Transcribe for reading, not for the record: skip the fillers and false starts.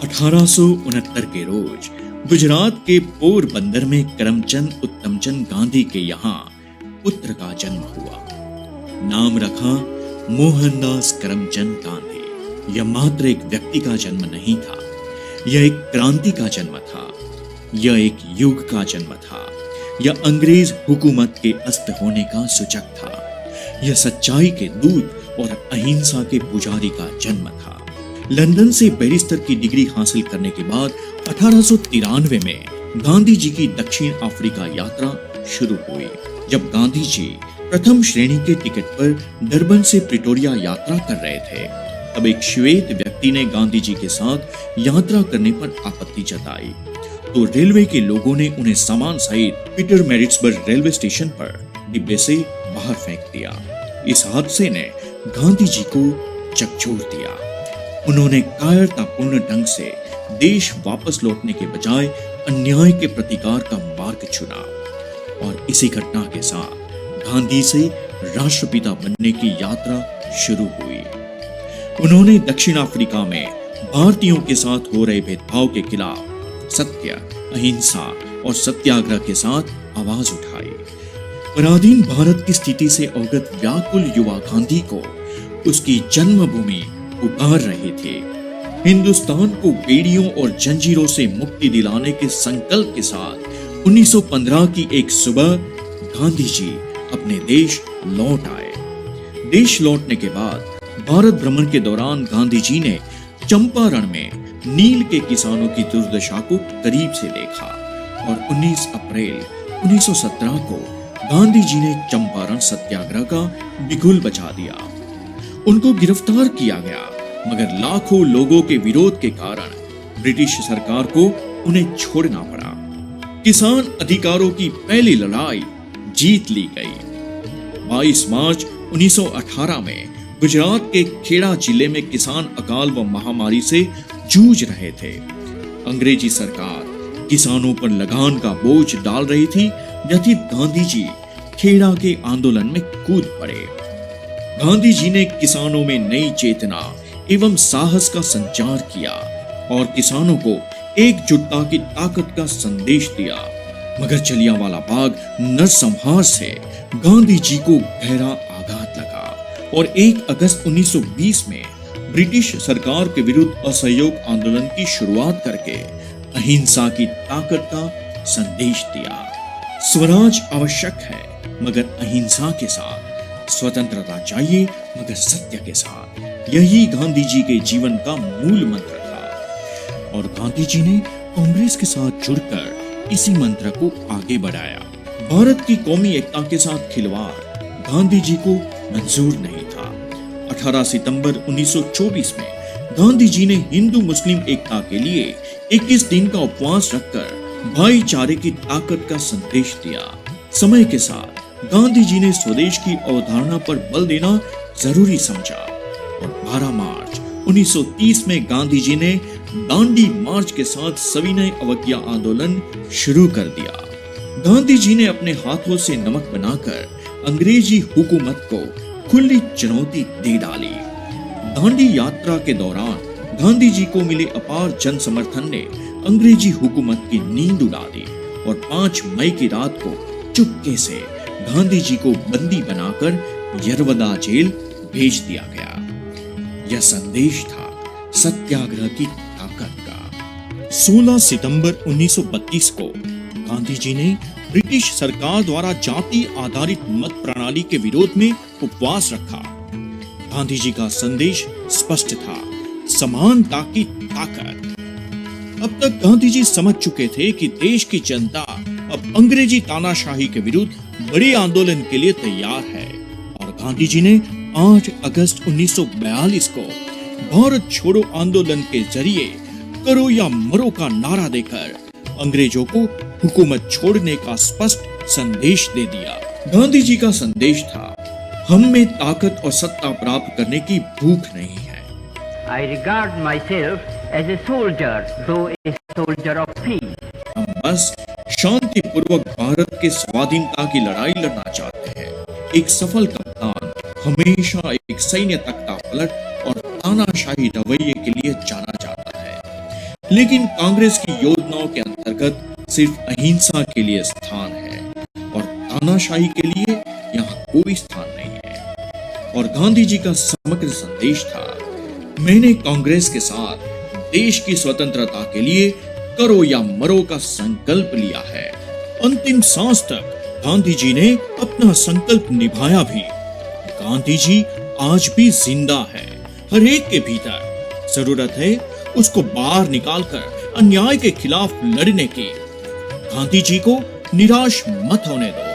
1869 के रोज गुजरात के पोरबंदर में करमचंद उत्तमचंद गांधी के यहाँ पुत्र का जन्म हुआ। नाम रखा मोहनदास करमचंद गांधी। यह मात्र एक व्यक्ति का जन्म नहीं था, यह एक क्रांति का जन्म था, यह एक युग का जन्म था, यह अंग्रेज हुकूमत के अस्त होने का सूचक था, यह सच्चाई के दूत और अहिंसा के पुजारी का जन्म था। लंदन से बैरिस्टर की डिग्री हासिल करने के बाद 1893 में गांधी जी की दक्षिण अफ्रीका यात्रा शुरू हुई। जब गांधी जी प्रथम श्रेणी के टिकट पर डरबन से प्रिटोरिया यात्रा कर रहे थे, तब एक श्वेत व्यक्ति ने गांधी जी के साथ यात्रा करने पर आपत्ति जताई, तो रेलवे के लोगों ने उन्हें सामान सहित पीटरमैरिट्सबर्ग रेलवे स्टेशन पर डिब्बे से बाहर फेंक दिया। इस हादसे ने गांधी जी को झकझोर दिया। उन्होंने कायरतापूर्ण ढंग से देश वापस लौटने के बजाय अन्याय के प्रतिकार का मार्ग चुना और इसी घटना के साथ गांधी से राष्ट्रपिता बनने की यात्रा शुरू हुई। उन्होंने दक्षिण अफ्रीका में भारतीयों के साथ हो रहे भेदभाव के खिलाफ सत्य, अहिंसा और सत्याग्रह के साथ आवाज उठाई। पराधीन भारत की स्थिति से अवगत व्याकुल युवा गांधी को उसकी जन्मभूमि पुकार रहे थे। हिंदुस्तान को बेड़ियों और जंजीरों से मुक्ति दिलाने के संकल्प के साथ 1915 की एक सुबह गांधी जी अपने देश लौट आए। देश लौटने के बाद भारत भ्रमण के दौरान गांधी जी ने चंपारण में नील के किसानों की दुर्दशा को करीब से देखा और 19 अप्रैल 1917 को गांधी जी ने चंपारण सत्याग्रह का बिगुल बजा दिया। उनको गिरफ्तार किया गया, मगर लाखों लोगों के विरोध के कारण ब्रिटिश सरकार को उन्हें छोड़ना पड़ा। किसान अधिकारों की पहली लड़ाई जीत ली गई। 22 मार्च 1918 में गुजरात के खेड़ा जिले में किसान अकाल व महामारी से जूझ रहे थे। अंग्रेजी सरकार किसानों पर लगान का बोझ डाल रही थी। व्यथित गांधी जी खेड़ा के आंदोलन में कूद पड़े। गांधी जी ने किसानों में नई चेतना एवं साहस का संचार किया और किसानों को एकजुटता की ताकत का संदेश दिया। मगर जलियांवाला बाग नरसंहार से गांधी जी को गहरा आघात लगा और 1 अगस्त 1920 में ब्रिटिश सरकार के विरुद्ध असहयोग आंदोलन की शुरुआत करके अहिंसा की ताकत का संदेश दिया। स्वराज आवश्यक है मगर अहिंसा के साथ, स्वतंत्रता चाहिए मगर सत्य के साथ। यही गांधी जी के जीवन का मूल मंत्र था और गांधी जी ने कांग्रेस के साथ जुड़कर इसी मंत्र को आगे बढ़ाया। भारत की कौमी एकता के साथ खिलवाड़ गांधी जी को मंजूर नहीं था। 18 सितंबर 1924 में गांधी जी ने हिंदू मुस्लिम एकता के लिए 21 दिन का उपवास रखकर भाईचारे की ताकत का संदेश दिया। समय के साथ गांधी जी ने स्वदेश की अवधारणा पर बल देना जरूरी समझा और 12 मार्च 1930 में गांधी जी ने दांडी मार्च के साथ सविनय अवज्ञा आंदोलन शुरू कर दिया। गांधी जी ने अपने हाथों से नमक बनाकर अंग्रेजी हुकूमत को खुली चुनौती दे डाली। दांडी यात्रा के दौरान गांधी जी को मिले अपार जन समर्थन ने अंग्रेजी हुकूमत की नींद उड़ा दी और 5 मई की रात को चुपके से गांधी जी को बंदी बनाकर यरवदा जेल भेज दिया गया। यह संदेश था सत्याग्रह की ताकत का। 16 सितंबर 1932 को गांधी जी ने ब्रिटिश सरकार द्वारा जाति आधारित मत प्रणाली के विरोध में उपवास रखा। गांधी जी का संदेश स्पष्ट था, समानता की ताकत। अब तक गांधी जी समझ चुके थे कि देश की जनता अब अंग्रेजी तानाशाही के विरुद्ध बड़े आंदोलन के लिए तैयार है और गांधी जी ने 8 अगस्त 1942 को भारत छोड़ो आंदोलन के जरिए करो या मरो का नारा देकर अंग्रेजों को हुकूमत छोड़ने का स्पष्ट संदेश दे दिया। गांधी जी का संदेश था, हम में ताकत और सत्ता प्राप्त करने की भूख नहीं है। I regard myself as a soldier, though a soldier of peace. हम बस शांतिपूर्वक भारत के स्वाधीनता की लड़ाई लड़ना चाहते हैं। एक सफल कप्तान हमेशा एक सैन्य तख्ता पलट और तानाशाही रवैये के लिए जाना जाता है। लेकिन कांग्रेस की योजनाओं के अंतर्गत सिर्फ अहिंसा के लिए स्थान है और तानाशाही के लिए यहाँ कोई स्थान नहीं है। और गांधी जी का समग्र संदेश था, मैंने कांग्रेस के साथ देश की स्वतंत्रता के लिए करो या मरो का संकल्प लिया है। अंतिम सांस तक गांधी जी ने अपना संकल्प निभाया भी। गांधी जी आज भी जिंदा है, हर एक के भीतर। जरूरत है उसको बाहर निकालकर अन्याय के खिलाफ लड़ने की। गांधी जी को निराश मत होने दो।